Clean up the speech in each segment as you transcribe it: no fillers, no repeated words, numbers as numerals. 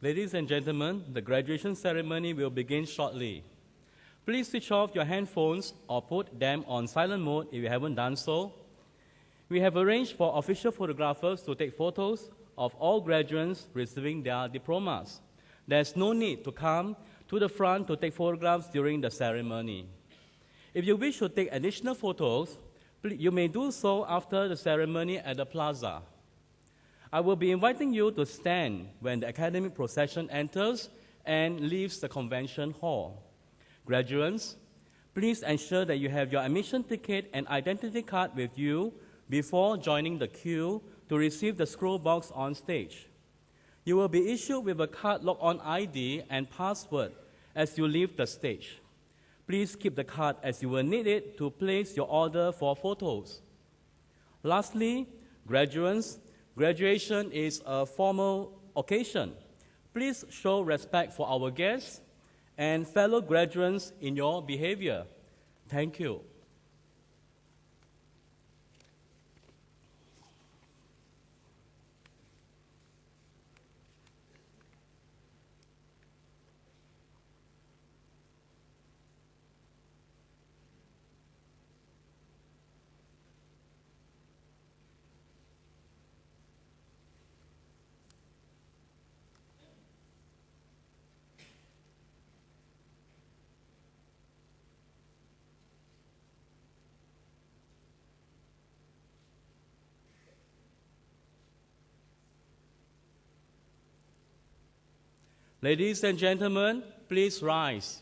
Ladies and gentlemen, the graduation ceremony will begin shortly. Please switch off your handphones or put them on silent mode if you haven't done so. We have arranged for official photographers to take photos of all graduates receiving their diplomas. There's no need to come to the front to take photographs during the ceremony. If you wish to take additional photos, you may do so after the ceremony at the plaza. I will be inviting you to stand when the academic procession enters and leaves the convention hall. Graduates, please ensure that you have your admission ticket and identity card with you before joining the queue to receive the scroll box on stage. You will be issued with a card log-on ID and password as you leave the stage. Please keep the card as you will need it to place your order for photos. Lastly, graduates, graduation is a formal occasion. Please show respect for our guests and fellow graduates in your behavior. Thank you. Ladies and gentlemen, please rise.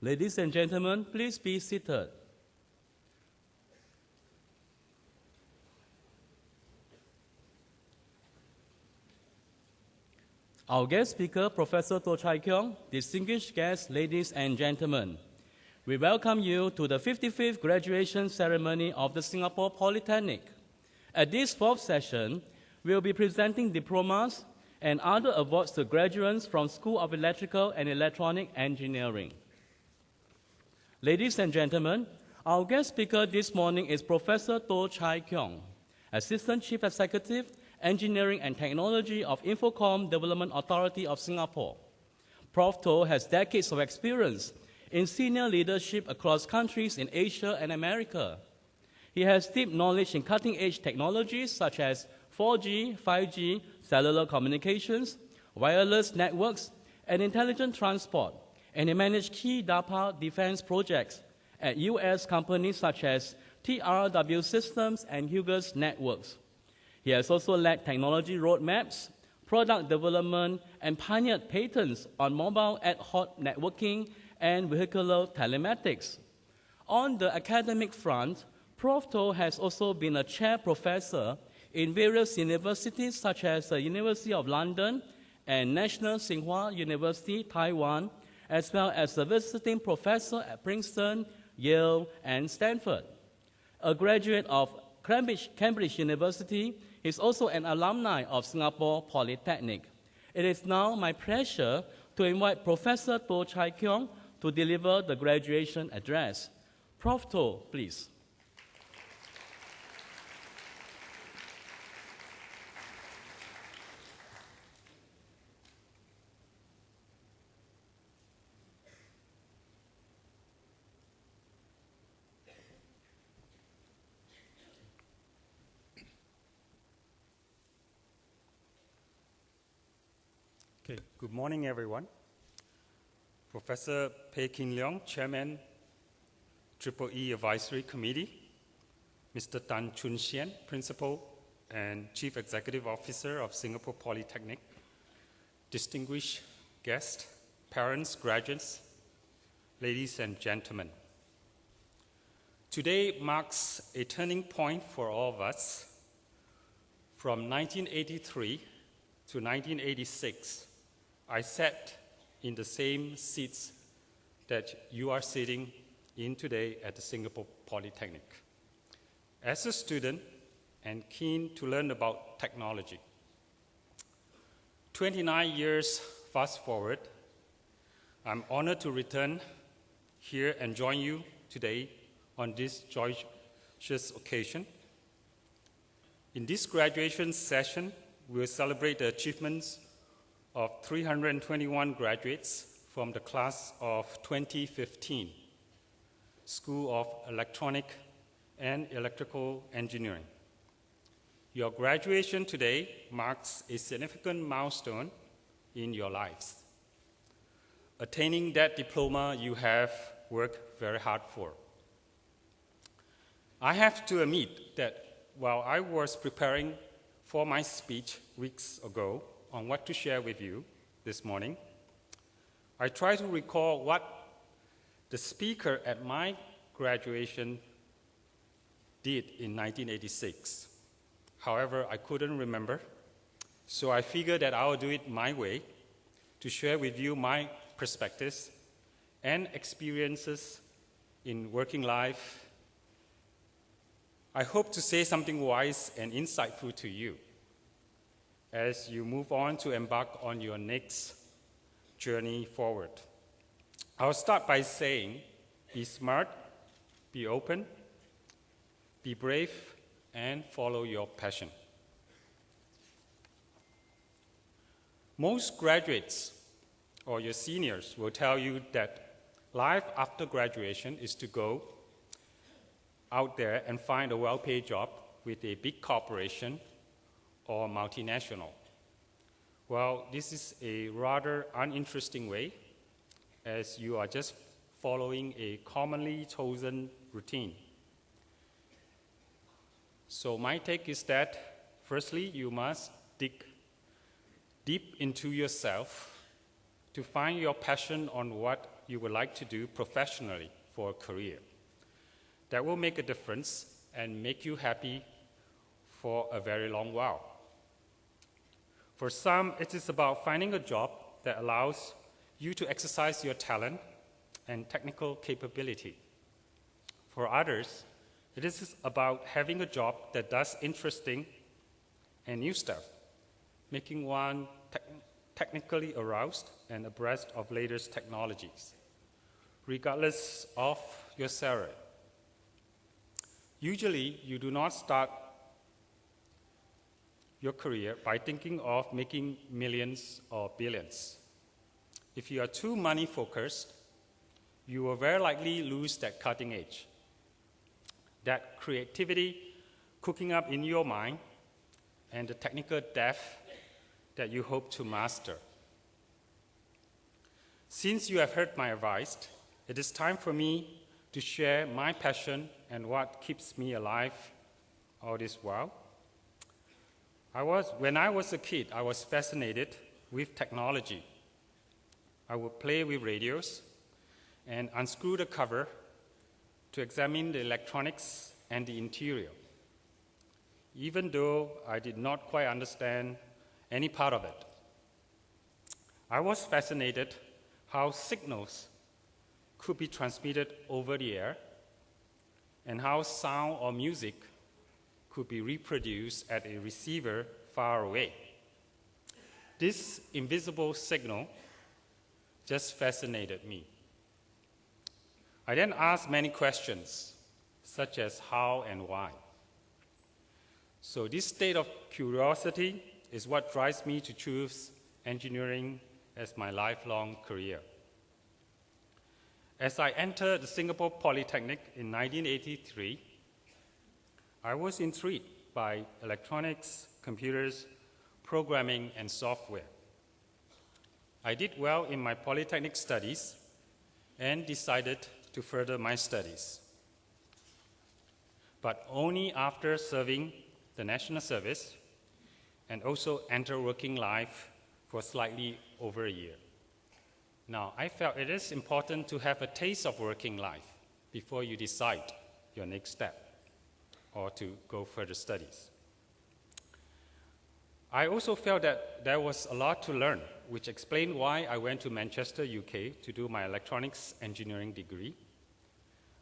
Ladies and gentlemen, please be seated. Our guest speaker, Professor To Chai Kyung, distinguished guests, ladies and gentlemen, we welcome you to the 55th graduation ceremony of the Singapore Polytechnic. At this fourth session, will be presenting diplomas and other awards to graduates from School of Electrical and Electronic Engineering. Ladies and gentlemen, our guest speaker this morning is Professor To Chai Kyong, Assistant Chief Executive, Engineering and Technology of Infocom Development Authority of Singapore. Prof. To has decades of experience in senior leadership across countries in Asia and America. He has deep knowledge in cutting-edge technologies such as 4G, 5G, cellular communications, wireless networks, and intelligent transport, and he managed key DARPA defense projects at U.S. companies such as TRW Systems and Hughes Networks. He has also led technology roadmaps, product development, and pioneered patents on mobile ad hoc networking and vehicular telematics. On the academic front, Prof. To has also been a chair professor in various universities such as the University of London and National Tsinghua University, Taiwan, as well as a visiting professor at Princeton, Yale, and Stanford. A graduate of Cambridge University, he is also an alumni of Singapore Polytechnic. It is now my pleasure to invite Professor To Chai Kyong to deliver the graduation address. Prof. To, please. Okay, good morning, everyone. Professor Pei Kin Leong, Chairman, EEE Advisory Committee, Mr. Tan Chun Sien, Principal and Chief Executive Officer of Singapore Polytechnic, distinguished guests, parents, graduates, ladies and gentlemen. Today marks a turning point for all of us. From 1983 to 1986, I sat in the same seats that you are sitting in today at the Singapore Polytechnic. As a student and keen to learn about technology. 29 years fast forward, I'm honored to return here and join you today on this joyous occasion. In this graduation session, we'll celebrate the achievements of 321 graduates from the class of 2015, School of Electronic and Electrical Engineering. Your graduation today marks a significant milestone in your lives. Attaining that diploma you have worked very hard for. I have to admit that while I was preparing for my speech weeks ago on what to share with you this morning, I tried to recall what the speaker at my graduation did in 1986. However, I couldn't remember, so I figured that I would do it my way to share with you my perspectives and experiences in working life. I hope to say something wise and insightful to you as you move on to embark on your next journey forward. I'll start by saying, be smart, be open, be brave, and follow your passion. Most graduates or your seniors will tell you that life after graduation is to go out there and find a well-paid job with a big corporation or multinational. Well, this is a rather uninteresting way, as you are just following a commonly chosen routine. So my take is that, firstly, you must dig deep into yourself to find your passion on what you would like to do professionally for a career. That will make a difference and make you happy for a very long while. For some, it is about finding a job that allows you to exercise your talent and technical capability. For others, it is about having a job that does interesting and new stuff, making one technically aroused and abreast of latest technologies, regardless of your salary. Usually, you do not start your career by thinking of making millions or billions. If you are too money-focused, you will very likely lose that cutting edge, that creativity cooking up in your mind, and the technical depth that you hope to master. Since you have heard my advice, it is time for me to share my passion and what keeps me alive all this while. When I was a kid, I was fascinated with technology. I would play with radios and unscrew the cover to examine the electronics and the interior, even though I did not quite understand any part of it. I was fascinated how signals could be transmitted over the air and how sound or music could be reproduced at a receiver far away. This invisible signal just fascinated me. I then asked many questions, such as how and why. So this state of curiosity is what drives me to choose engineering as my lifelong career. As I entered the Singapore Polytechnic in 1983, I was intrigued by electronics, computers, programming, and software. I did well in my Polytechnic studies and decided to further my studies, but only after serving the national service and also enter working life for slightly over a year. Now, I felt it is important to have a taste of working life before you decide your next step or to go further studies. I also felt that there was a lot to learn, which explained why I went to Manchester, UK to do my electronics engineering degree.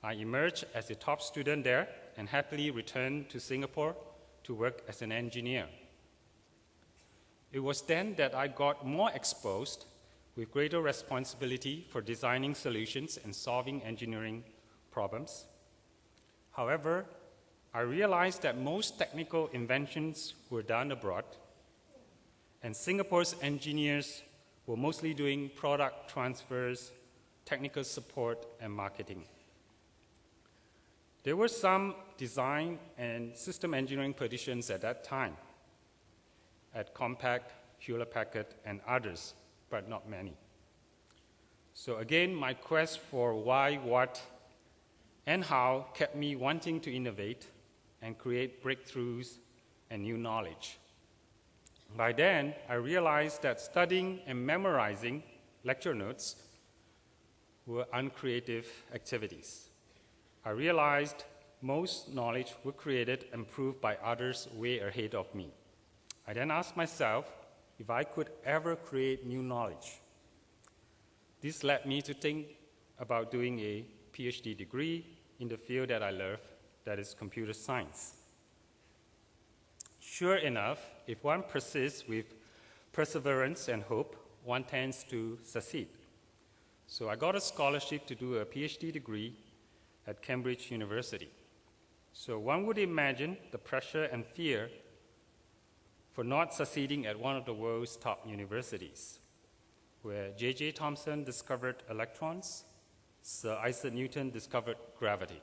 I emerged as a top student there and happily returned to Singapore to work as an engineer. It was then that I got more exposed with greater responsibility for designing solutions and solving engineering problems. However, I realized that most technical inventions were done abroad, and Singapore's engineers were mostly doing product transfers, technical support, and marketing. There were some design and system engineering positions at that time at Compaq, Hewlett-Packard, and others, but not many. So again, my quest for why, what, and how kept me wanting to innovate and create breakthroughs and new knowledge. By then, I realized that studying and memorizing lecture notes were uncreative activities. I realized most knowledge were created and proved by others way ahead of me. I then asked myself if I could ever create new knowledge. This led me to think about doing a PhD degree in the field that I love, that is computer science. Sure enough, if one persists with perseverance and hope, one tends to succeed. So I got a scholarship to do a PhD degree at Cambridge University. So one would imagine the pressure and fear for not succeeding at one of the world's top universities, where J.J. Thomson discovered electrons, Sir Isaac Newton discovered gravity.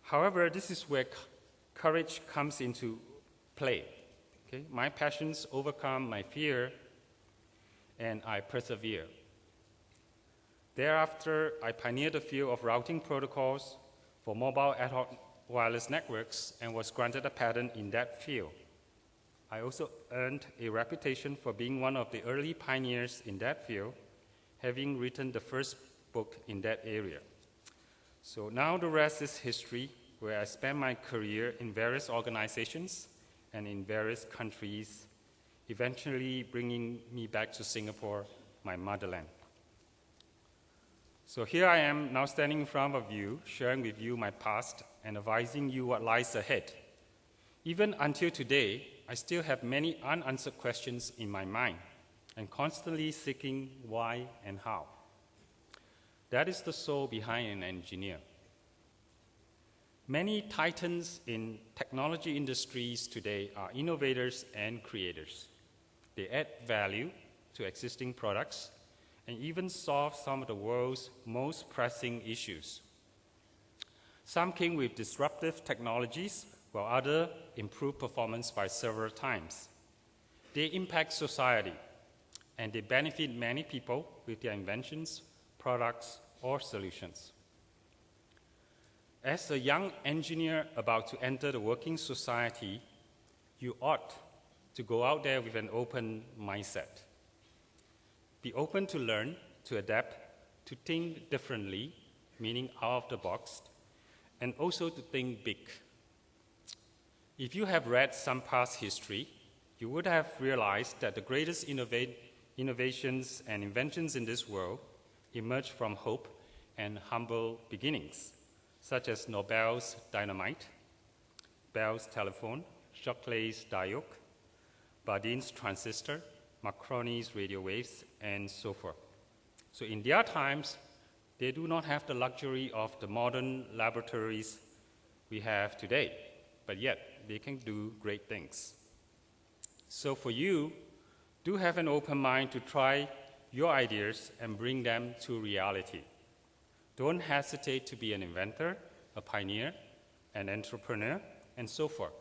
However, this is where courage comes into play. Okay? My passions overcome my fear, and I persevere. Thereafter, I pioneered the field of routing protocols for mobile ad hoc wireless networks and was granted a patent in that field. I also earned a reputation for being one of the early pioneers in that field, having written the first book in that area. So now the rest is history, where I spent my career in various organizations and in various countries, eventually bringing me back to Singapore, my motherland. So here I am now standing in front of you, sharing with you my past and advising you what lies ahead. Even until today, I still have many unanswered questions in my mind and constantly seeking why and how. That is the soul behind an engineer. Many titans in technology industries today are innovators and creators. They add value to existing products and even solve some of the world's most pressing issues. Some came with disruptive technologies, while others improve performance by several times. They impact society, and they benefit many people with their inventions, products, or solutions. As a young engineer about to enter the working society, you ought to go out there with an open mindset. Be open to learn, to adapt, to think differently, meaning out of the box, and also to think big. If you have read some past history, you would have realized that the greatest innovations and inventions in this world emerged from hope and humble beginnings, such as Nobel's dynamite, Bell's telephone, Shocklay's diode, Bardeen's transistor, Marconi's radio waves, and so forth. So in their times, they do not have the luxury of the modern laboratories we have today, but yet they can do great things. So for you, do have an open mind to try your ideas and bring them to reality. Don't hesitate to be an inventor, a pioneer, an entrepreneur, and so forth.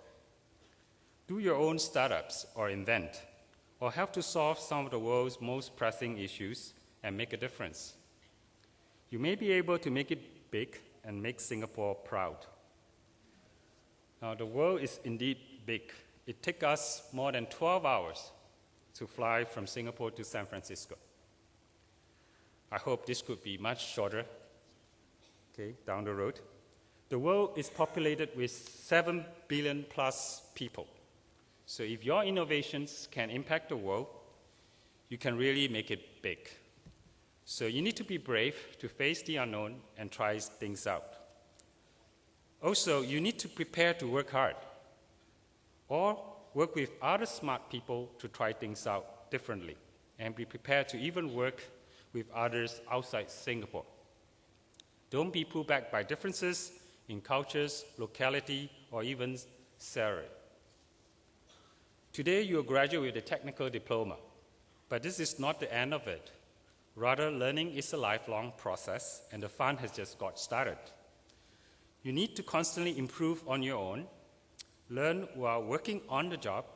Do your own startups or invent, or help to solve some of the world's most pressing issues and make a difference. You may be able to make it big and make Singapore proud. Now, the world is indeed big. It takes us more than 12 hours to fly from Singapore to San Francisco. I hope this could be much shorter, down the road. The world is populated with 7 billion plus people. So if your innovations can impact the world, you can really make it big. So you need to be brave to face the unknown and try things out. Also, you need to prepare to work hard or work with other smart people to try things out differently and be prepared to even work with others outside Singapore. Don't be pulled back by differences in cultures, locality, or even salary. Today, you will graduate with a technical diploma, but this is not the end of it. Rather, learning is a lifelong process, and the fun has just got started. You need to constantly improve on your own, learn while working on the job,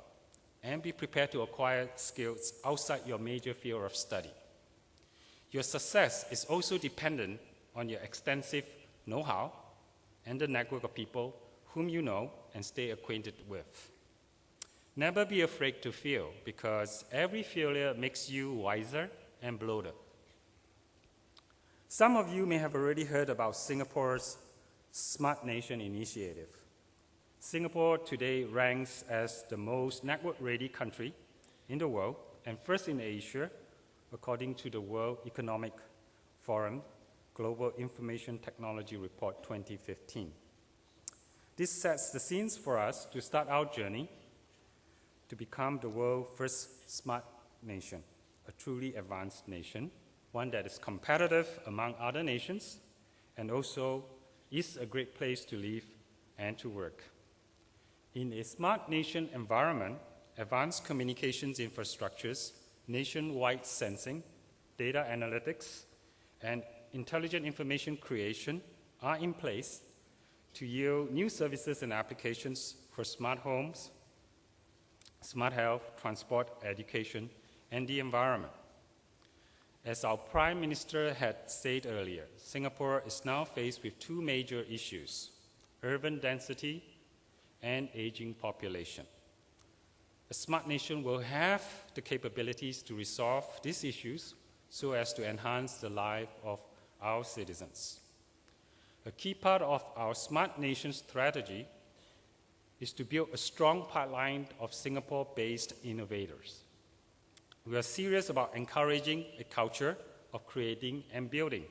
and be prepared to acquire skills outside your major field of study. Your success is also dependent on your extensive know-how and the network of people whom you know and stay acquainted with. Never be afraid to fail, because every failure makes you wiser and bolder. Some of you may have already heard about Singapore's Smart Nation initiative. Singapore today ranks as the most network-ready country in the world and first in Asia, according to the World Economic Forum Global Information Technology Report 2015. This sets the scenes for us to start our journey to become the world's first smart nation, a truly advanced nation, one that is competitive among other nations and also is a great place to live and to work. In a smart nation environment, advanced communications infrastructures, nationwide sensing, data analytics, and intelligent information creation are in place to yield new services and applications for smart homes, smart health, transport, education, and the environment. As our Prime Minister had said earlier, Singapore is now faced with two major issues: urban density and aging population. A smart nation will have the capabilities to resolve these issues so as to enhance the life of our citizens. A key part of our smart nation strategy is to build a strong pipeline of Singapore-based innovators. We are serious about encouraging a culture of creating and building.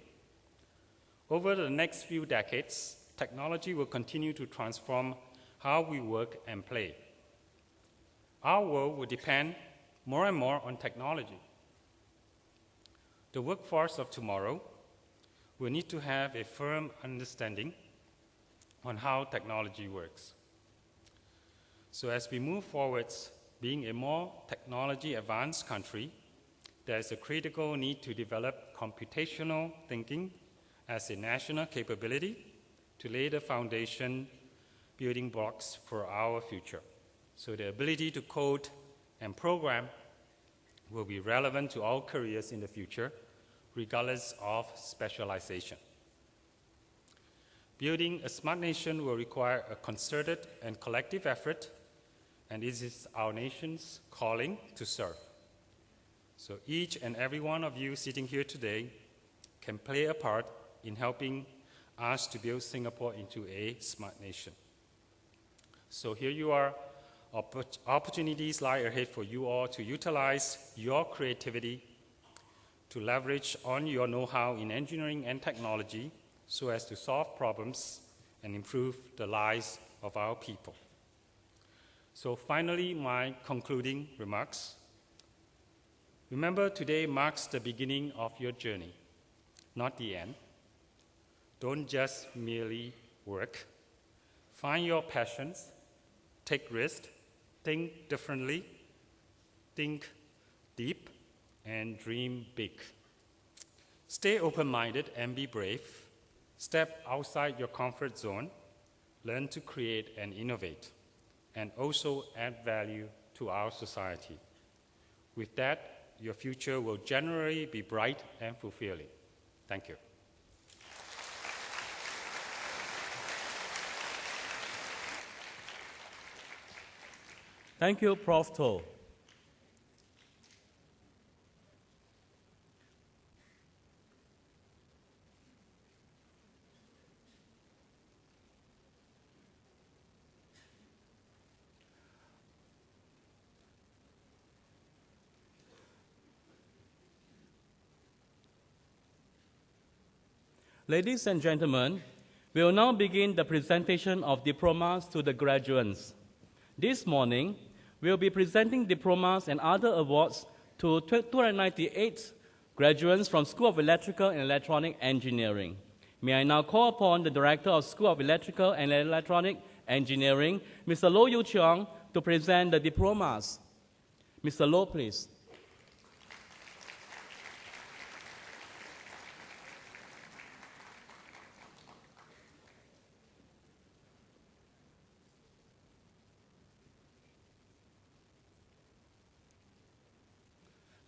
Over the next few decades, technology will continue to transform how we work and play. Our world will depend more and more on technology. The workforce of tomorrow will need to have a firm understanding on how technology works. So as we move forwards, being a more technology advanced country, there is a critical need to develop computational thinking as a national capability to lay the foundation building blocks for our future. So the ability to code and program will be relevant to all careers in the future, regardless of specialization. Building a smart nation will require a concerted and collective effort, and this is our nation's calling to serve. So each and every one of you sitting here today can play a part in helping us to build Singapore into a smart nation. So here you are. Opportunities lie ahead for you all to utilize your creativity, to leverage on your know-how in engineering and technology so as to solve problems and improve the lives of our people. So finally, my concluding remarks. Remember, today marks the beginning of your journey, not the end. Don't just merely work. Find your passions, take risks, think differently, think deep, and dream big. Stay open-minded and be brave. Step outside your comfort zone. Learn to create and innovate, and also add value to our society. With that, your future will generally be bright and fulfilling. Thank you. Thank you, Prof. To. Ladies and gentlemen, we will now begin the presentation of diplomas to the graduates. This morning, we will be presenting diplomas and other awards to 298 graduates from School of Electrical and Electronic Engineering. May I now call upon the Director of School of Electrical and Electronic Engineering, Mr. Loh Yu Cheong, to present the diplomas. Mr. Loh, please.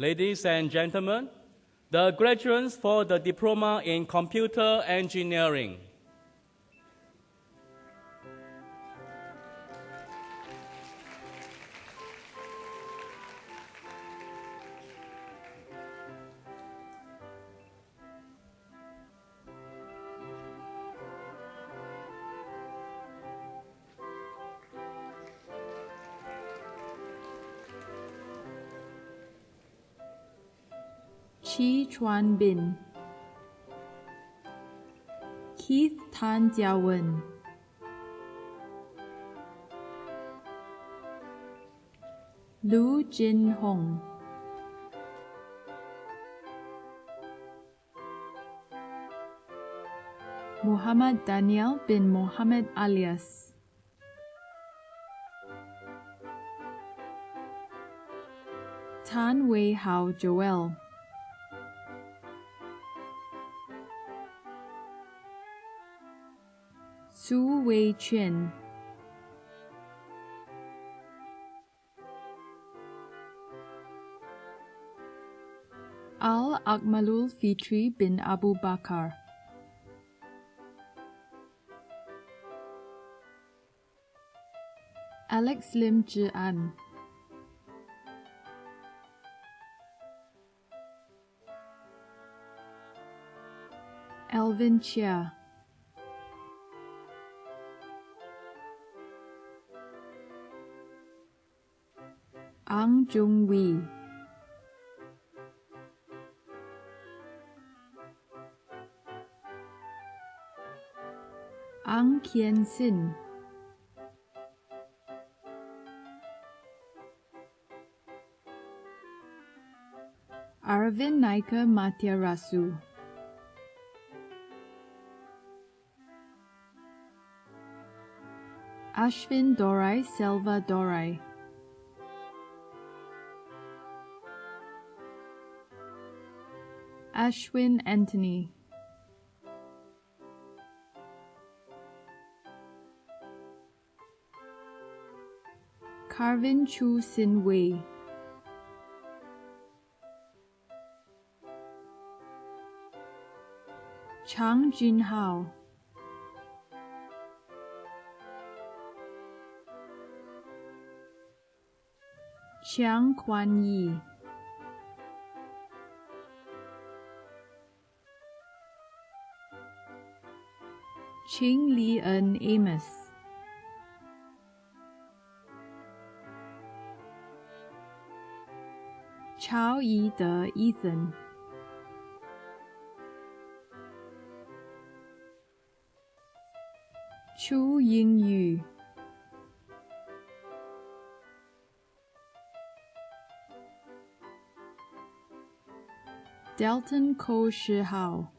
Ladies and gentlemen, the graduates for the Diploma in Computer Engineering. Chi Chuan Bin, Keith Tan Jia Wen, Lu Jin Hong, Muhammad Daniel bin Mohammed alias, Tan Wei Hao Joel, Su Wei Chen, Al Akmalul Fitri bin Abu Bakar, Alex Lim Zhi An, Alvin Chia, Ang Jung Wee, Ang Kien Sin, Arvin Naika Matyarasu, Ashvin Dorai Selva Dorai, Ashwin Anthony, Carvin Chu Sin Wei, Chang Jin Hao, Chiang Kwan Yi, Ching Li En Amos, Chao Yi De Ethan, Chu Ying Yu, Delton Ko Shi Hao,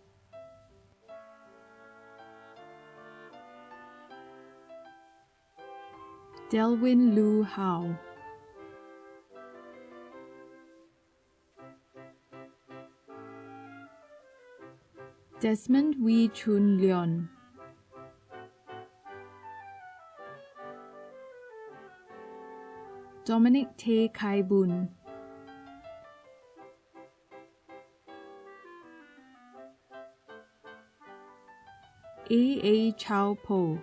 Delwin Lu Hao, Desmond Wee Chun Leon, Dominic Tae Kai Bun, A. Chao Po,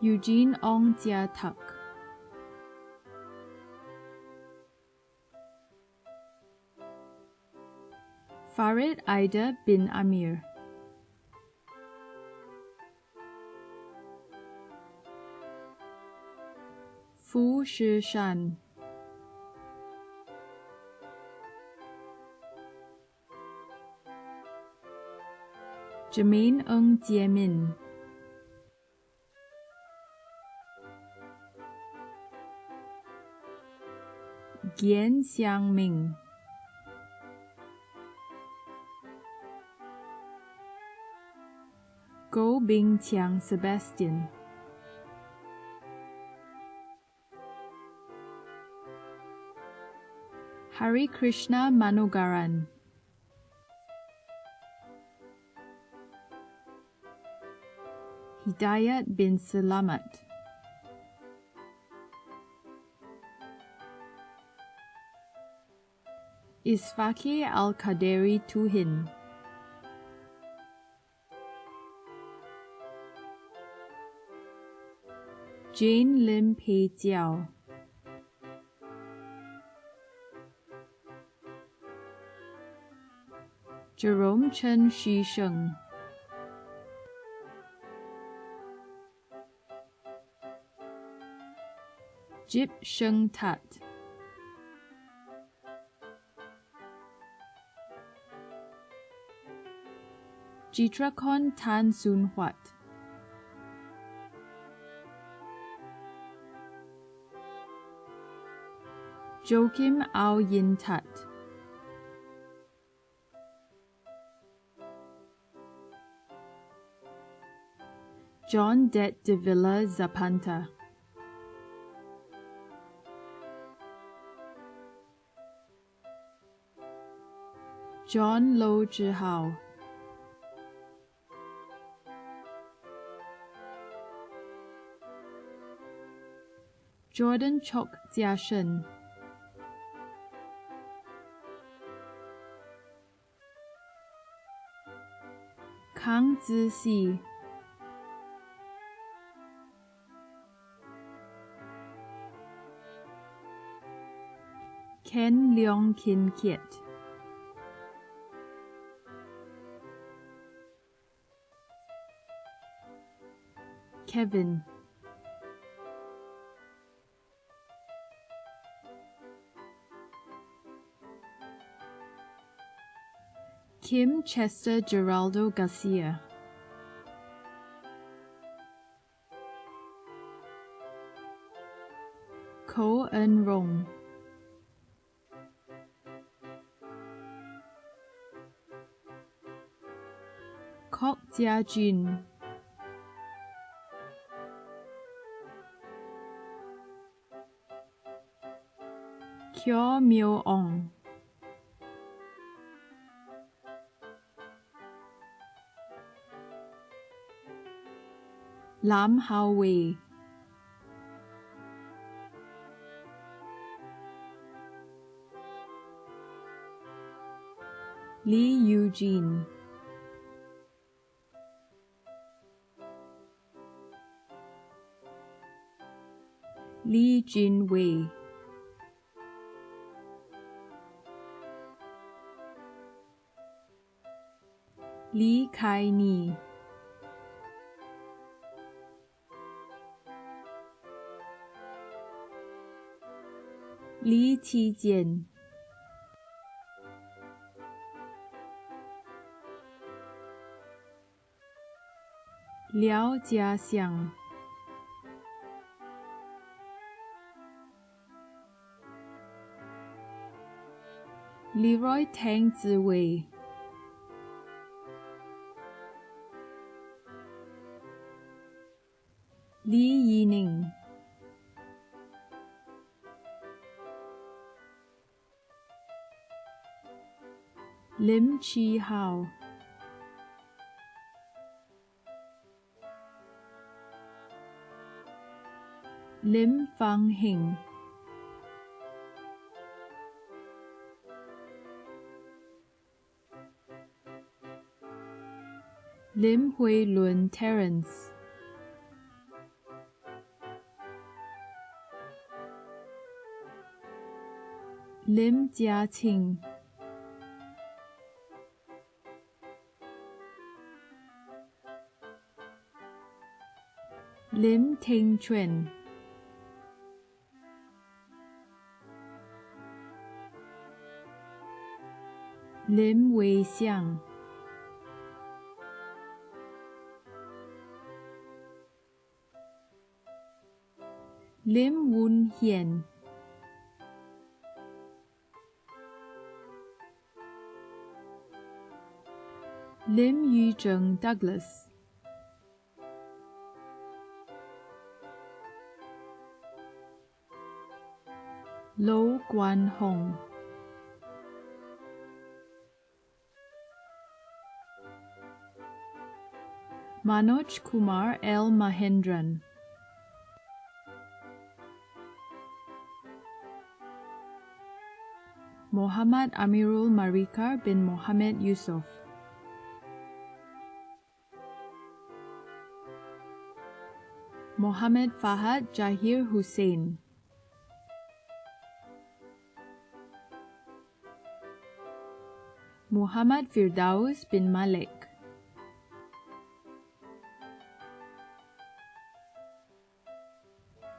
Eugene Ong Jia Tuck, Farid Aida bin Amir, Fu Shishan, Jermaine Ng Jiemin, Gian Xiang Ming, Go Bing Chiang Sebastian, Hari Krishna Manogaran, Hidayat bin Selamat, Isfaki Al-Qaderi Tuhin, Jane Lim Pei Jiao, Jerome Chen Shi Sheng, Jip Sheng Tat, Jitrakon Tan Sun Huat, Joachim Ao Yin Tat, John Det de Villa Zapanta, John Lo Zhihao, Jordan Chok Jiashen, Kang Zixi, Ken Leong Kin Kiet, Kevin, Kim Chester Geraldo Garcia, Ko Eun Rong, Kok Jia Jun, Kyo Myo Ong, Lam Hao Wei, Lee Eugene, Lee Jin Wei, Lee Kai Ni, Lee Qi Jian, Liao Jiaxiang, Leroy Tang Ziwei, Li Yining, Lim Chi Hao, Lim Fang Hing, Lim Hui Lun Terence, Lim Jiaqing, Lim Ting Chuen, Lim Wei Xiang, Lim Woon Hien, Lim Yuzheng Douglas, Lo Guan Hong, Manoj Kumar L. Mahendran, Muhammad Amirul Marikar bin Mohammed Yusuf, Mohammed Fahad Jahir Hussain, Muhammad Firdaus bin Malik,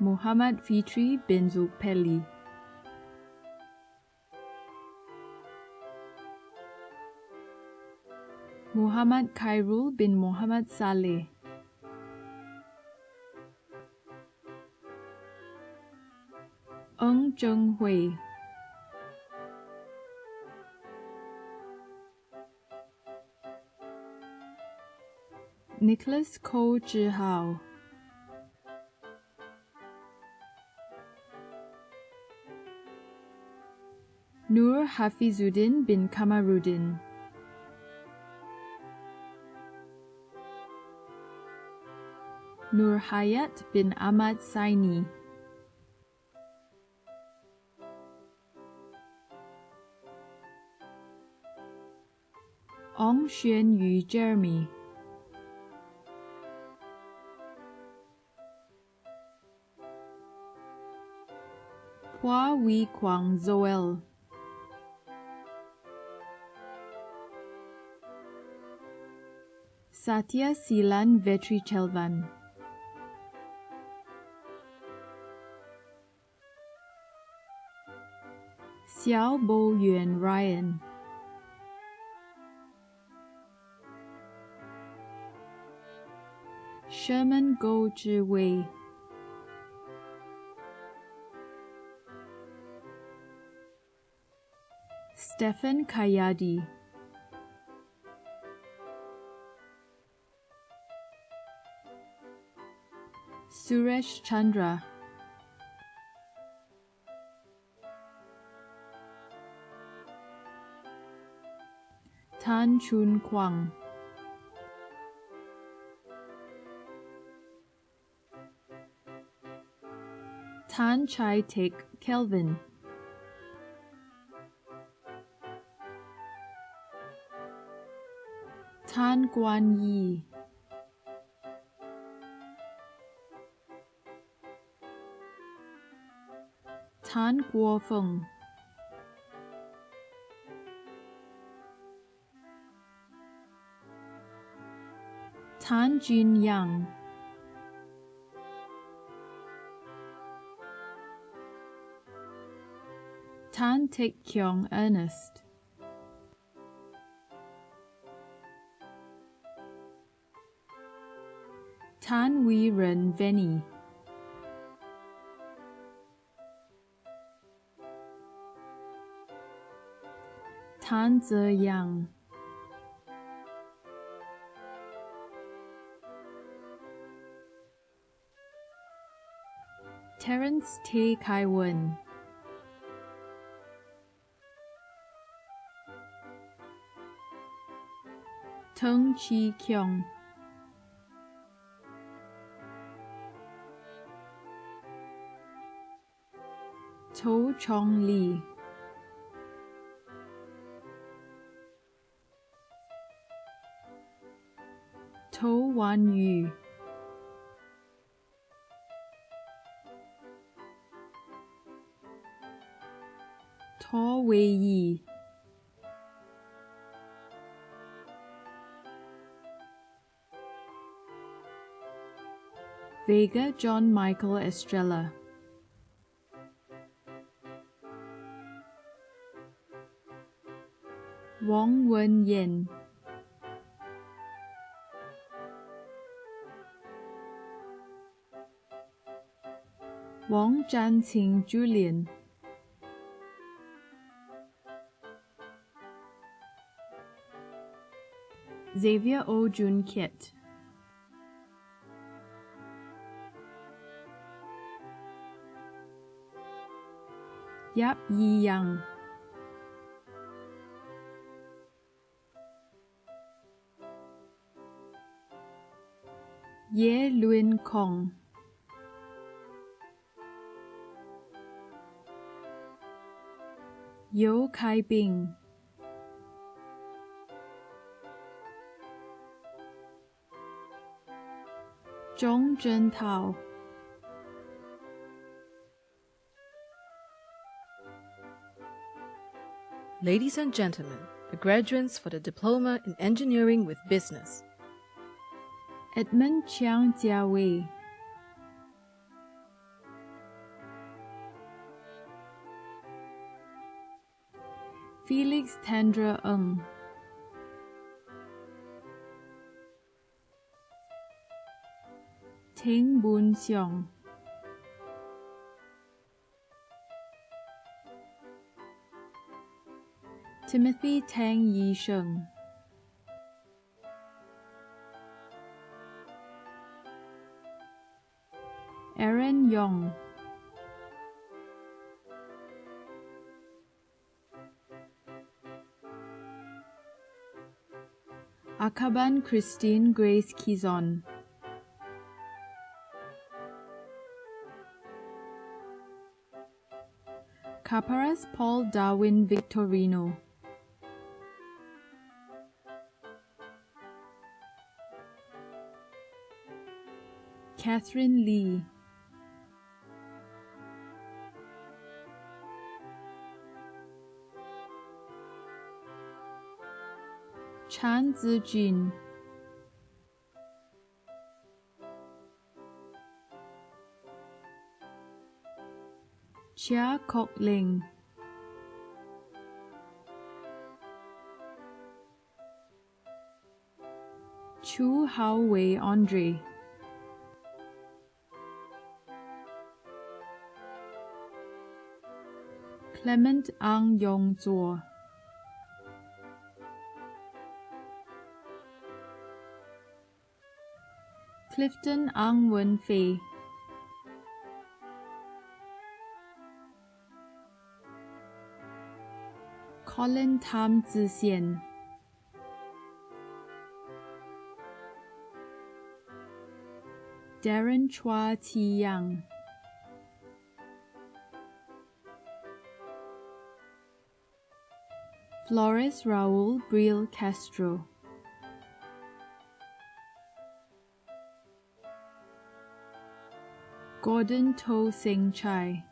Muhammad Fitri bin Zulpeli, Muhammad Khairul bin Muhammad Saleh, Ng Zheng Hui, Nicholas Ko Zhihao, Nur Hafizuddin bin Kamaruddin, Nur Hayat bin Ahmad Saini, Ong Xuan Yu Jeremy, Hua Wei Kwang Zoel, Satya Silan Vetri Chelvan, Xiao Bo Yuan Ryan, Sherman Go Zhi Wei, Stephen Kayadi, Suresh Chandra, Tan Chun Kwang, Tan Chai Tek Kelvin, Tan Guan Yi, Tan Guo Feng, Tan Jin Yang, Tan Tek Kyong Ernest, Tan Wee Ren Venny, Tan Ze Yang, Terence Tay Kai Wen, Tung Chi Kyong, To Chong Lee, To Wan Yu, To Wei Yi, Vega John Michael Estrella, Wong Wen Yen, Wong Zhanqing Julian, Xavier O Jun Kiet, Yap Yi Yang, Ye Luen Kong, Yo Kai Bing, Zhong Zhentao, Ladies and gentlemen, the graduates for the Diploma in Engineering with Business. Edmund Chiang Jia Wei, Felix Tandra Ng, Ting Boon Xiong, Timothy Tang Yi Sheng, Aaron Yong, Akaban Christine Grace Kizon, Caparas Paul Darwin Victorino, Catherine Lee, Chan Zijun, Chia Kok Ling, Chu Hao Wei Andre, Clement Ang Yong Zuo, Clifton Ang Wen Fei, Colin Tam Zixian, Darren Chua Ti Yang, Flores Raul Bril Castro, Gordon To Seng Chai,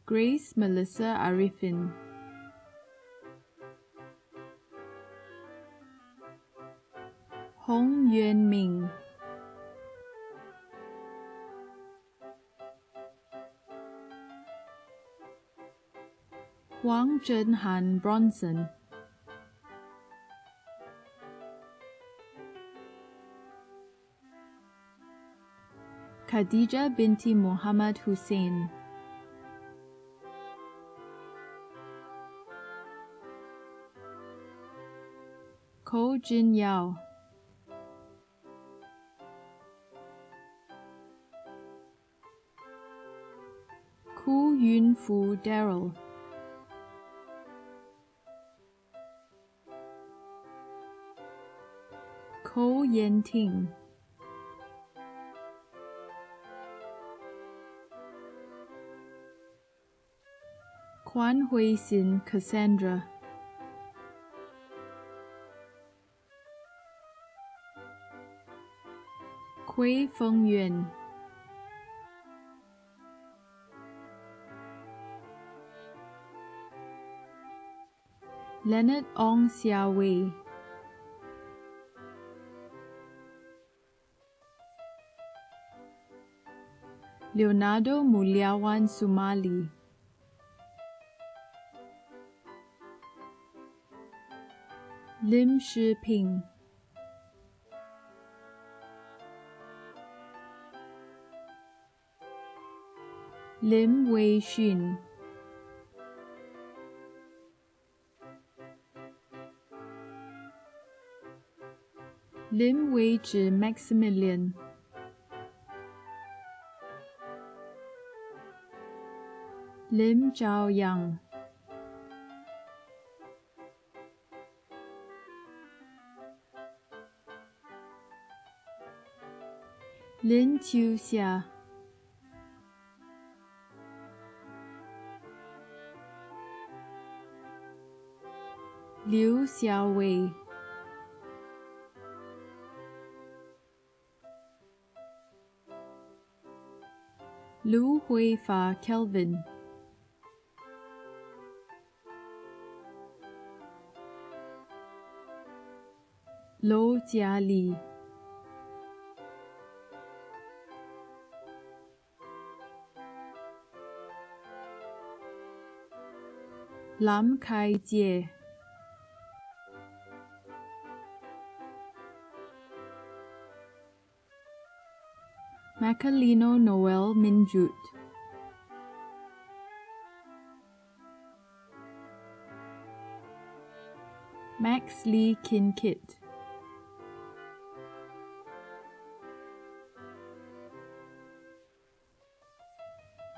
Grace Melissa Arifin, Hong Yuan Ming, Huang Zhenhan Bronson, Khadija binti Muhammad Hussein, Ko Jin Yao, Ku Yun Fu Daryl, Ko Yen Ting, Kwan Hui Sin Cassandra, Kui Feng Yuan, Leonard Ong Xia Wei, Leonardo Mulyawan Sumali, Lim Shi Ping, Lim Wei Xun, Lim Wei Zhi Maximilian, Lim Zhao Yang, Lin Qiu Xia, Liu Xiaowei, Lu Huifa Kelvin, Lo Jiali, Lam Kai Jie, Macalino Noel Minjut, Max Lee Kinkit,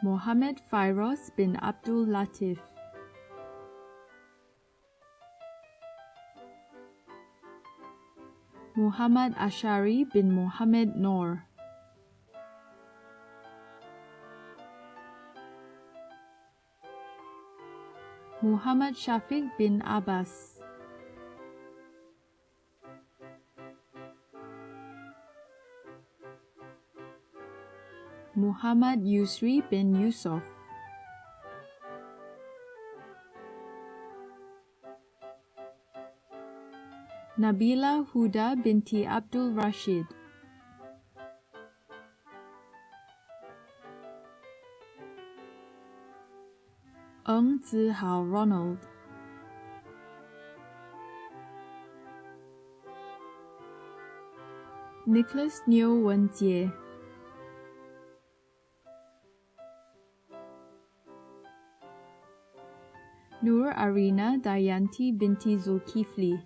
Mohammed Fairoz bin Abdul Latif, Muhammad Ashari bin Muhammad Noor, Muhammad Shafiq bin Abbas, Muhammad Yusri bin Yusuf, Nabila Huda binti Abdul Rashid, Ng Zihao Ronald, Nicholas Neo Wenjie, Nur Arina Dayanti binti Zulkifli.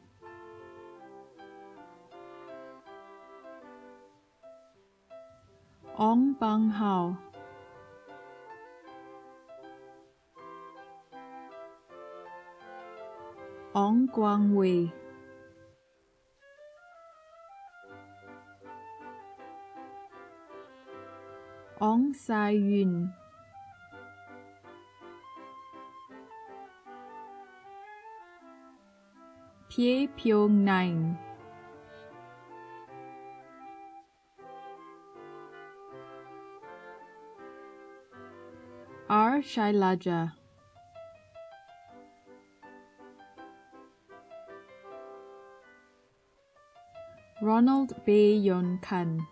Ong Bang Hao. Ong Guang Wei. Ong Sai Yun. Pye Pyong Nine. R. Shailaja. Ronald Bae Yon Kan.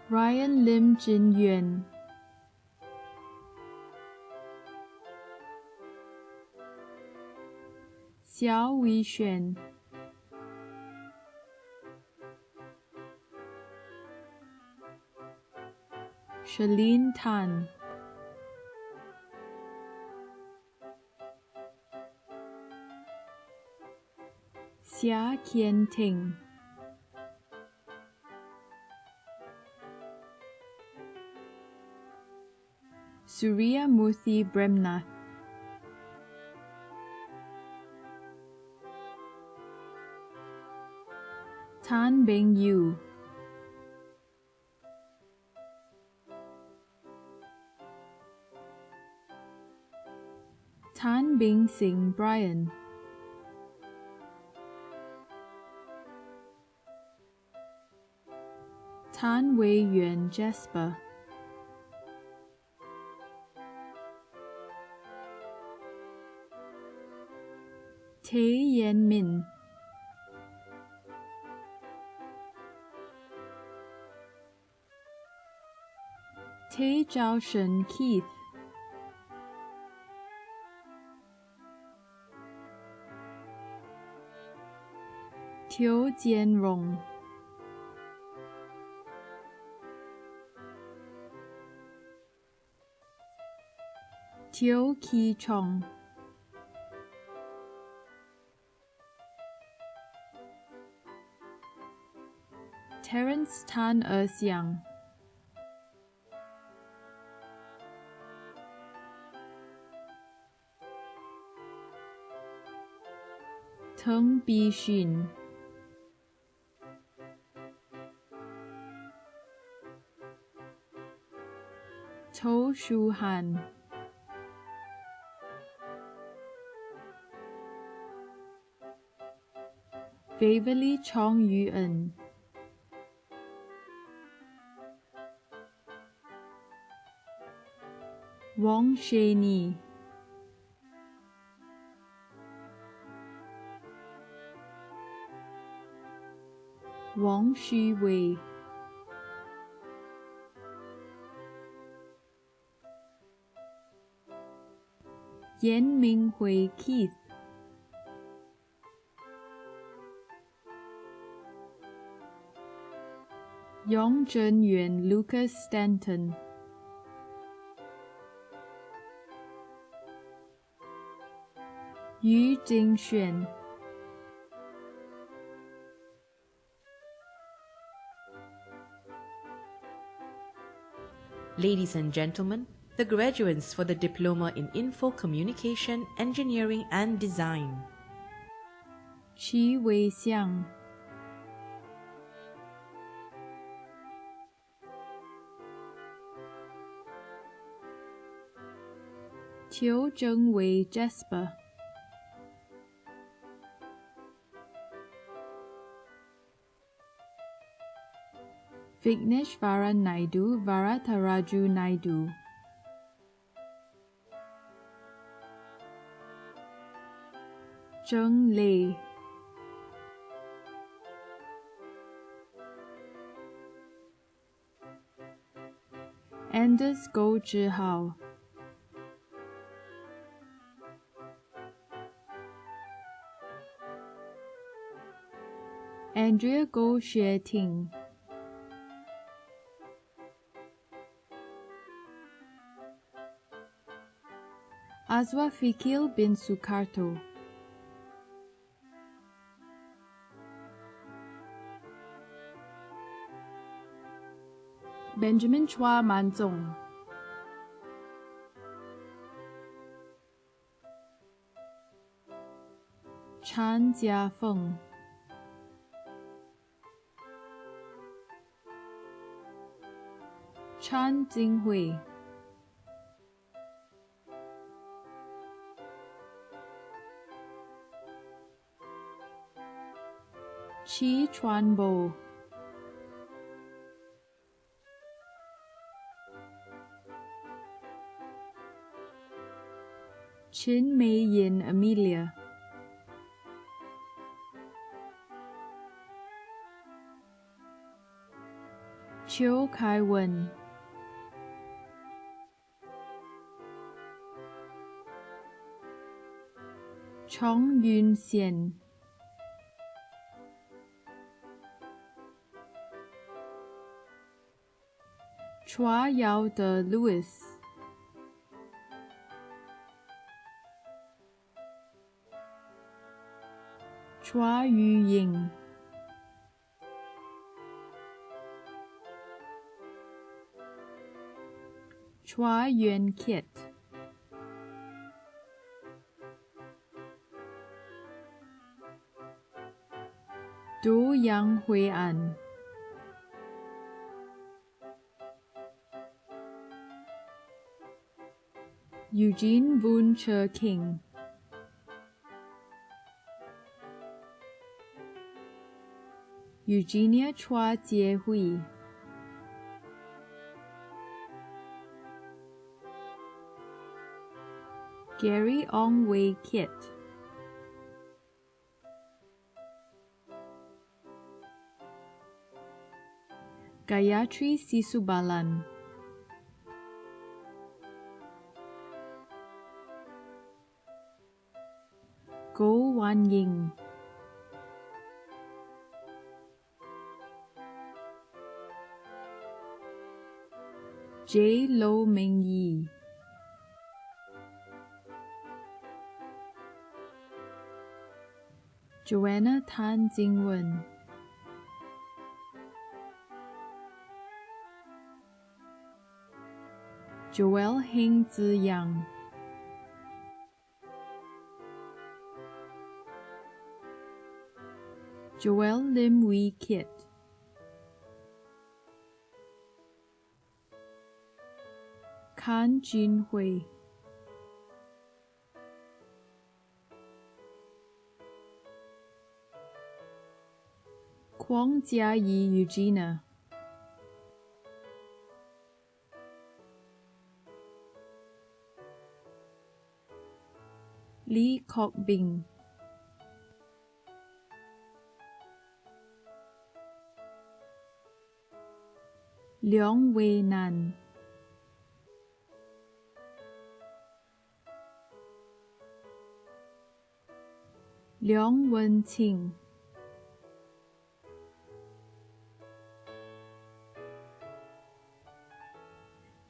Ryan Lim Jin Yuan. Xiao Wei Xuan. Shalene Tan. Xia Kien Ting. Surya Murthy Bremnath. Tan Beng Yu. Tan Bing Sing Brian. Tan Wei Yuan Jasper. Tae Yen Min. Tae Zhao Shen Keith. Teo Jian Rong. Teo Ki Chong. Terence Tan Xiang. Teng Bi Xin. Tou Shu Han. Waverly Chong Yuan. Wang Sheni. Wang Shi Wei. Yan Ming Hui Keith. Yong Zhen Yuan Lucas Stanton. Yu Jingxuan. Ladies and gentlemen, the graduates for the Diploma in Info Communication, Engineering and Design. Qi Wei Xiang. Qiu Zheng Wei Jasper. Vigneshvara Naidu Varataraju Naidu. Zheng Lei. Anders Go Zhihao. Andrea Go Xue Ting. Azwa Fikil bin Sukarto, Benjamin Chua Manzong, Chan Jiafeng, Chan Jinghui, Chi Chuanbo, Chin Mei Yin Amelia, Chiu Kai Wen, Chong Yun Xian, Chua Yao De Louis, Chua Yu Ying, Chua Yuan Kiet, Du Yang Hui An, Eugene Boon Che King, Eugenia Chua Jie Hui, Gary Ong Wei Kiet, Gayatri Sisubalan, Go Wan Ying, J. Lo Meng Yi, Joanna Tan Jingwen, Joel Heng Zi Yang, Joel Lim Wee Kit, Kan Jin Hui, Kwong Jia Yi Eugenia, Lee Kok Bing, Leong Wei Nan, Leong Wen Qing,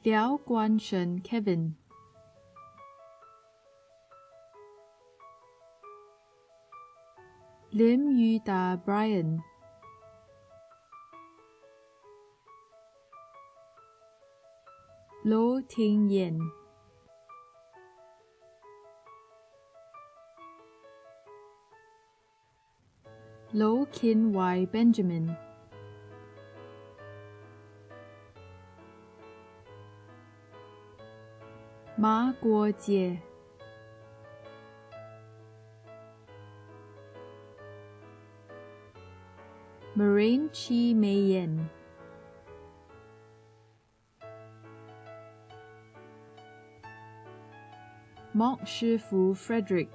Liao Guanshen Kevin, Lim Yu Da Brian, Lo Ting Yen, Lo Kin Wai Benjamin, Ma Guo Jie, Marine Chi Mei Yen, Mok Shifu Frederick,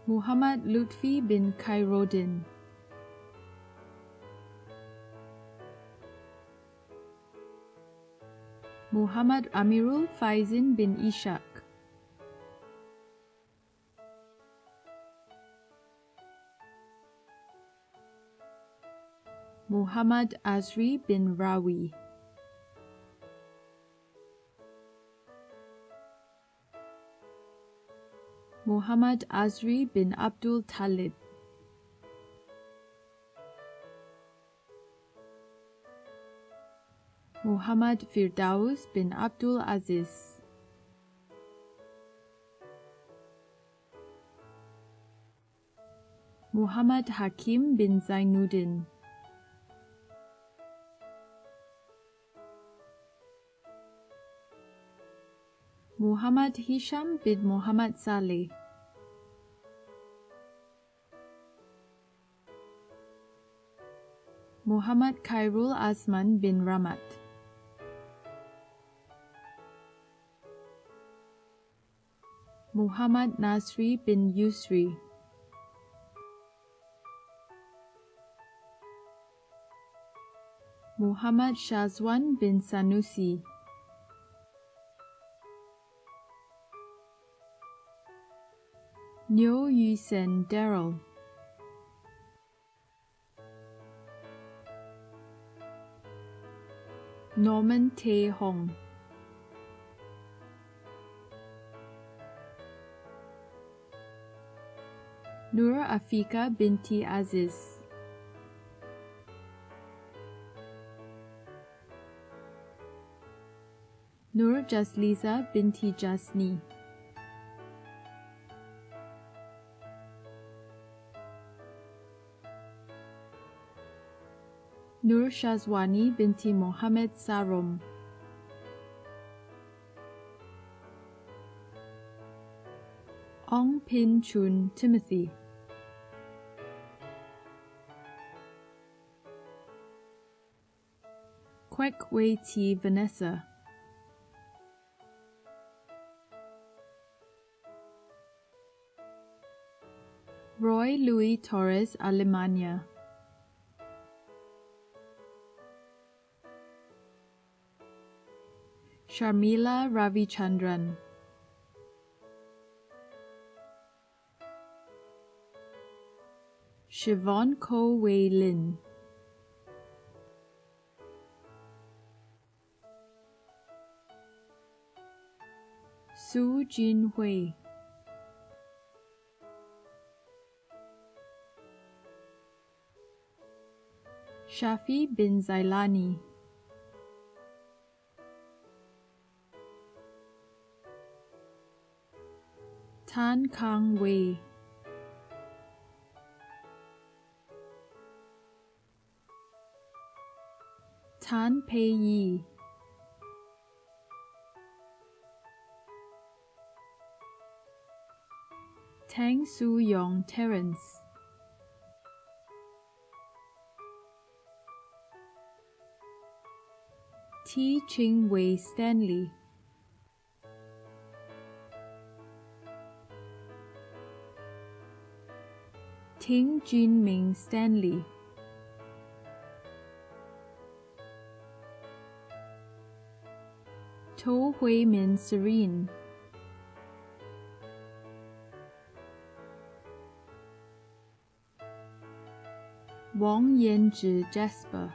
Muhammad Lutfi bin Khairuddin, Muhammad Amirul Faizin bin Ishaq, Muhammad Azri bin Rawi. Muhammad Azri bin Abdul Talib. Muhammad Firdaus bin Abdul Aziz. Muhammad Hakim bin Zainuddin. Muhammad Hisham bin Muhammad Saleh. Muhammad Khairul Azman bin Ramat. Muhammad Nasri bin Yusri. Muhammad Shazwan bin Sanusi. Nyo Yusen Daryl. Norman Tae Hong. Nur Afika binti Aziz. Nur Jasliza binti Jasni. Nur Shazwani binti Mohammed Sarom. Ong Pin Chun Timothy. Kwek Wei Ti Vanessa. Roy Louis Torres Alemania. Sharmila Ravichandran. Siobhan Ko Wei Lin. Su Jin Hui. Shafi bin Zailani. Tan Kang Wei. Tan Pei Yi. Tang Su Yong Terence. T Ching Wei Stanley. Ting Jin Ming Stanley. To Hui Min Serene. Wang Yanzhi Jasper.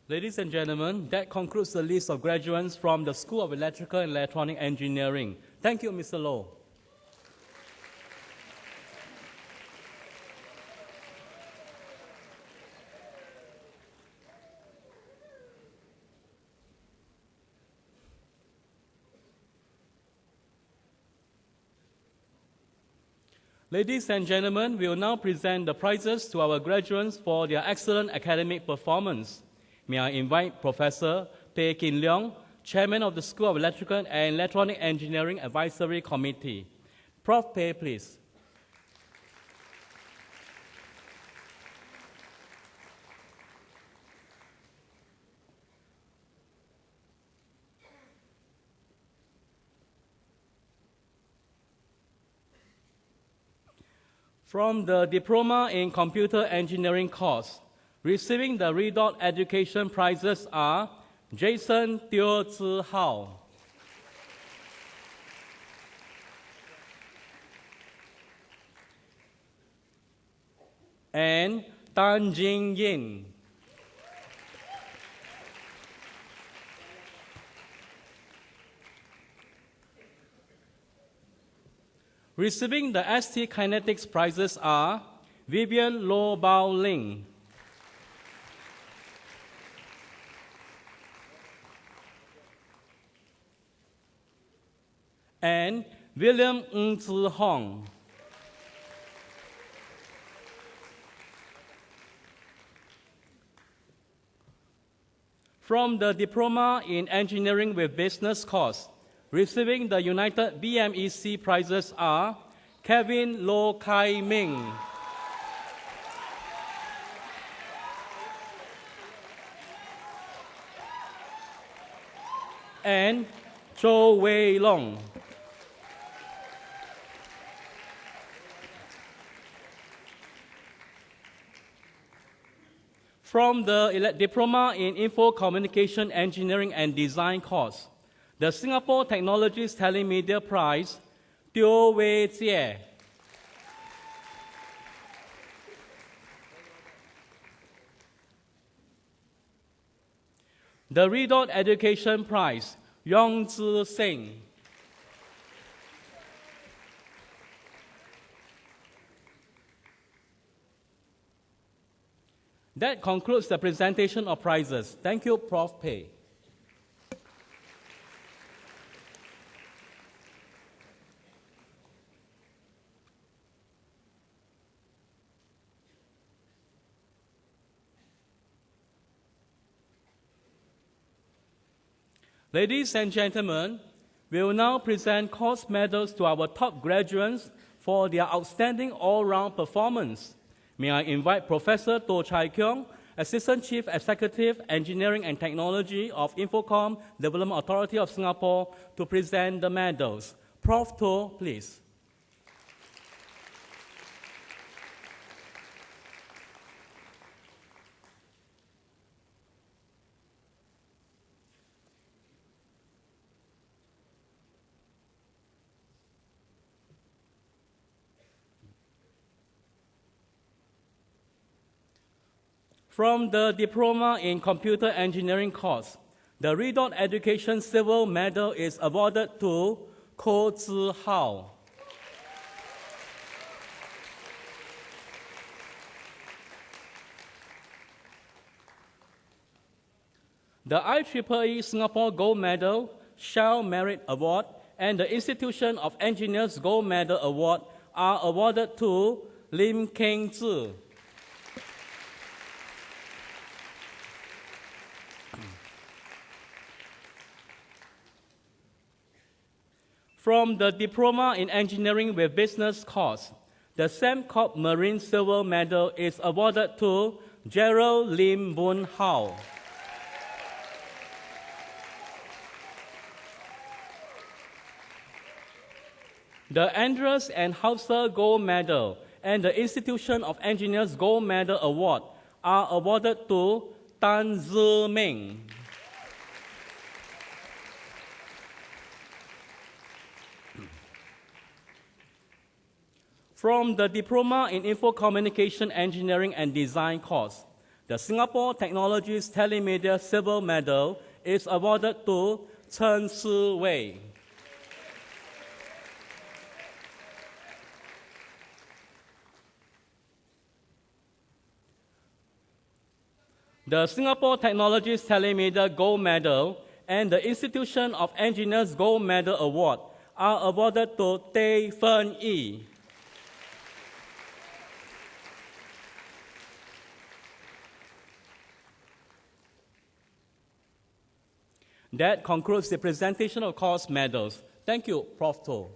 Ladies and gentlemen, that concludes the list of graduates from the School of Electrical and Electronic Engineering. Thank you, Mr. Low. Ladies and gentlemen, we will now present the prizes to our graduates for their excellent academic performance. May I invite Professor Pei Kin Leong, Chairman of the School of Electrical and Electronic Engineering Advisory Committee. Prof. Pei, please. From the Diploma in Computer Engineering course, Receiving the Redoubt Education Prizes are Jason Teo Zi Hao, and Tan Jing Yin. Receiving the ST Kinetics prizes are Vivian Lo Bao Ling, and William Ng Zi Hong. From the Diploma in Engineering with Business course, receiving the United BMEC prizes are Kevin Lo Kai Ming, and Zhou Wei Long. From the Diploma in Info Communication Engineering and Design course, the Singapore Technologies Telemedia Prize, Teo Wei Jie. The Redoubt Education Prize, Yong Zi Seng. That concludes the presentation of prizes. Thank you, Prof. Pei. Ladies and gentlemen, we will now present course medals to our top graduates for their outstanding all-round performance. May I invite Professor Toh Chai Keong, Assistant Chief Executive, Engineering and Technology of Infocom Development Authority of Singapore, to present the medals. Prof. Toh, please. From the Diploma in Computer Engineering course, the Redoubt Education Civil Medal is awarded to Ko Zi Hao. The IEEE Singapore Gold Medal, Shell Merit Award, and the Institution of Engineers Gold Medal Award are awarded to Lim Keng Zi. From the Diploma in Engineering with Business course, the Sembcorp Marine Silver Medal is awarded to Gerald Lim Boon Hao. The Andrews and Hauser Gold Medal and the Institution of Engineers Gold Medal Award are awarded to Tan Zi Ming. From the Diploma in Info Communication Engineering and Design course, the Singapore Technologies Telemedia Civil Medal is awarded to Chen Si Wei. The Singapore Technologies Telemedia Gold Medal and the Institution of Engineers Gold Medal Award are awarded to Tay Fen Yi. That concludes the presentation of course medals. Thank you, Prof. Toh.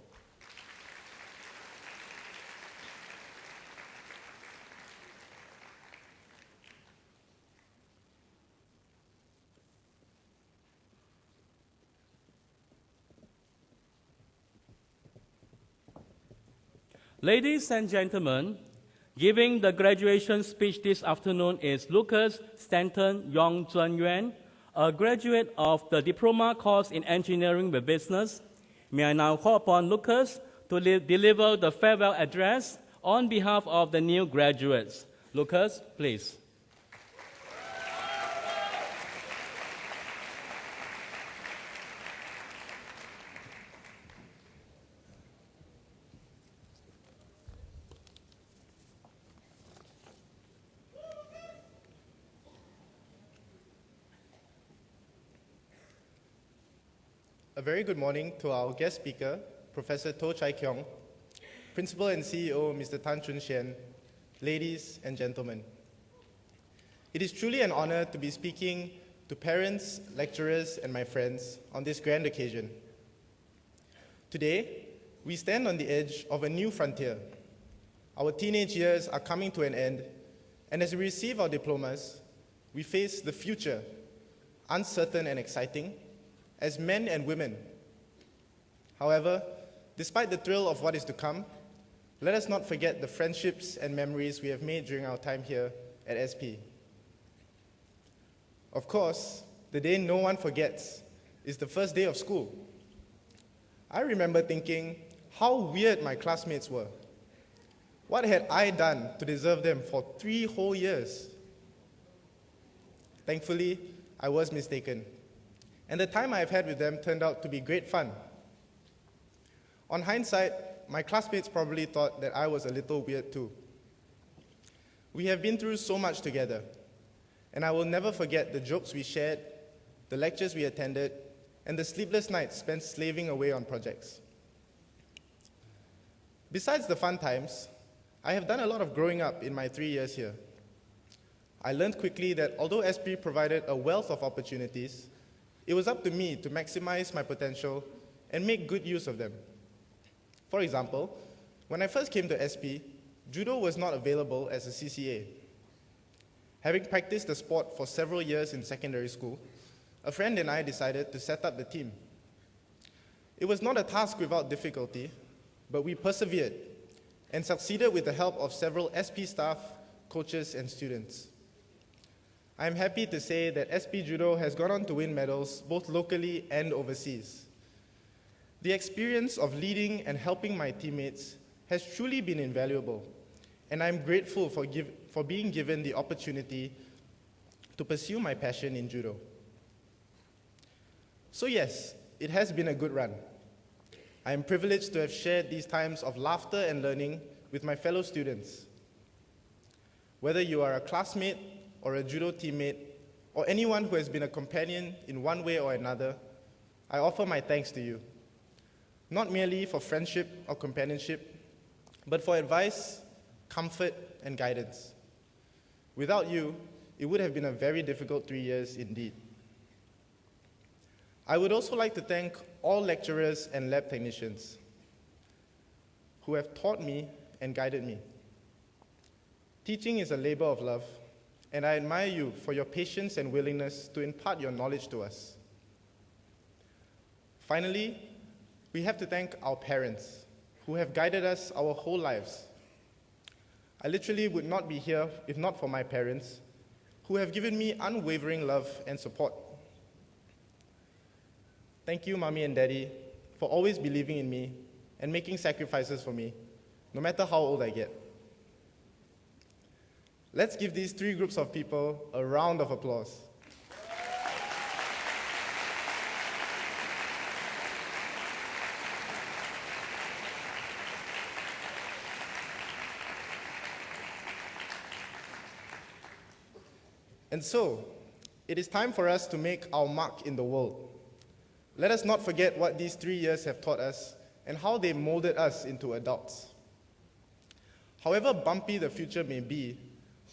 Ladies and gentlemen, Giving the graduation speech this afternoon is Lucas Stanton Yong Zhen Yuan, a graduate of the diploma course in engineering with business. May I now call upon Lucas to deliver the farewell address on behalf of the new graduates. Lucas, please. A very good morning to our guest speaker, Professor To Chai Kiong, Principal and CEO, Mr. Tan Chun Shen, ladies and gentlemen. It is truly an honor to be speaking to parents, lecturers, and my friends on this grand occasion. Today, we stand on the edge of a new frontier. Our teenage years are coming to an end, and as we receive our diplomas, we face the future, uncertain and exciting, as men and women. However, despite the thrill of what is to come, let us not forget the friendships and memories we have made during our time here at SP. Of course, the day no one forgets is the first day of school. I remember thinking how weird my classmates were. What had I done to deserve them for 3 whole years? Thankfully, I was mistaken, and the time I've had with them turned out to be great fun. On hindsight, my classmates probably thought that I was a little weird too. We have been through so much together, and I will never forget the jokes we shared, the lectures we attended, and the sleepless nights spent slaving away on projects. Besides the fun times, I have done a lot of growing up in my 3 years here. I learned quickly that although SP provided a wealth of opportunities, it was up to me to maximize my potential and make good use of them. For example, when I first came to SP, judo was not available as a CCA. Having practiced the sport for several years in secondary school, a friend and I decided to set up the team. It was not a task without difficulty, but we persevered and succeeded with the help of several SP staff, coaches, and students. I am happy to say that SP Judo has gone on to win medals both locally and overseas. The experience of leading and helping my teammates has truly been invaluable, and I'm grateful for being given the opportunity to pursue my passion in judo. So yes, it has been a good run. I am privileged to have shared these times of laughter and learning with my fellow students. Whether you are a classmate or a judo teammate, or anyone who has been a companion in one way or another, I offer my thanks to you. Not merely for friendship or companionship, but for advice, comfort, and guidance. Without you, it would have been a very difficult 3 years indeed. I would also like to thank all lecturers and lab technicians who have taught me and guided me. Teaching is a labor of love, and I admire you for your patience and willingness to impart your knowledge to us. Finally, we have to thank our parents who have guided us our whole lives. I literally would not be here if not for my parents, who have given me unwavering love and support. Thank you, Mommy and Daddy, for always believing in me and making sacrifices for me, no matter how old I get. Let's give these 3 groups of people a round of applause. And so, it is time for us to make our mark in the world. Let us not forget what these 3 years have taught us and how they molded us into adults. However bumpy the future may be,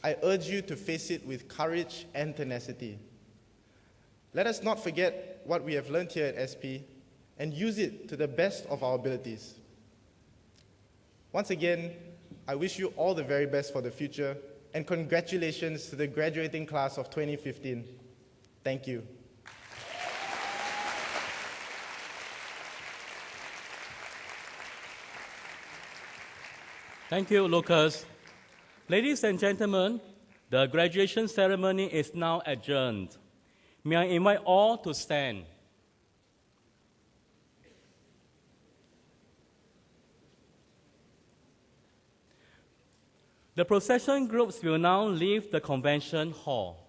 I urge you to face it with courage and tenacity. Let us not forget what we have learned here at SP and use it to the best of our abilities. Once again, I wish you all the very best for the future, and congratulations to the graduating class of 2015. Thank you. Thank you, Lucas. Ladies and gentlemen, the graduation ceremony is now adjourned. May I invite all to stand. The procession groups will now leave the convention hall.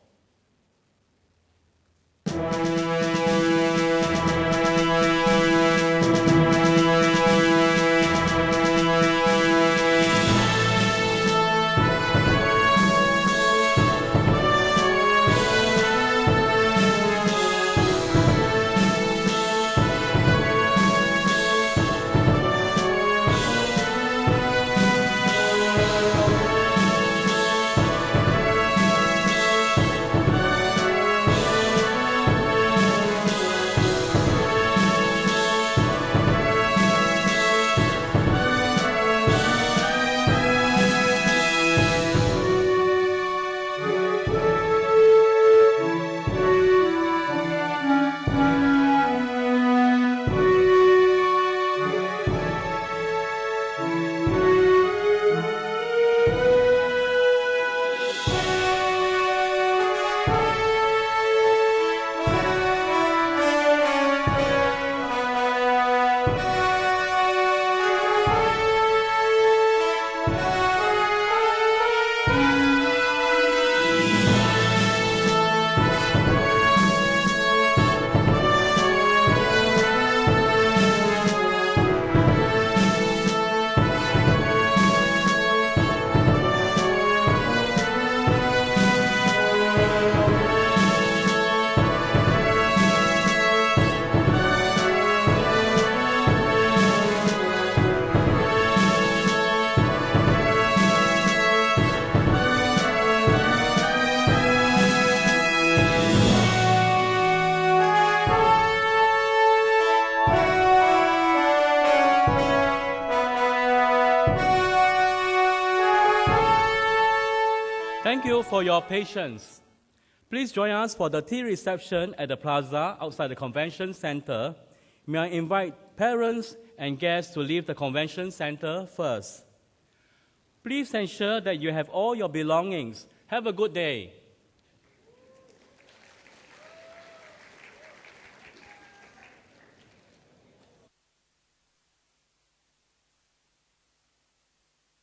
Thank you for your patience. Please join us for the tea reception at the plaza outside the convention center. May I invite parents and guests to leave the convention center first. Please ensure that you have all your belongings. Have a good day.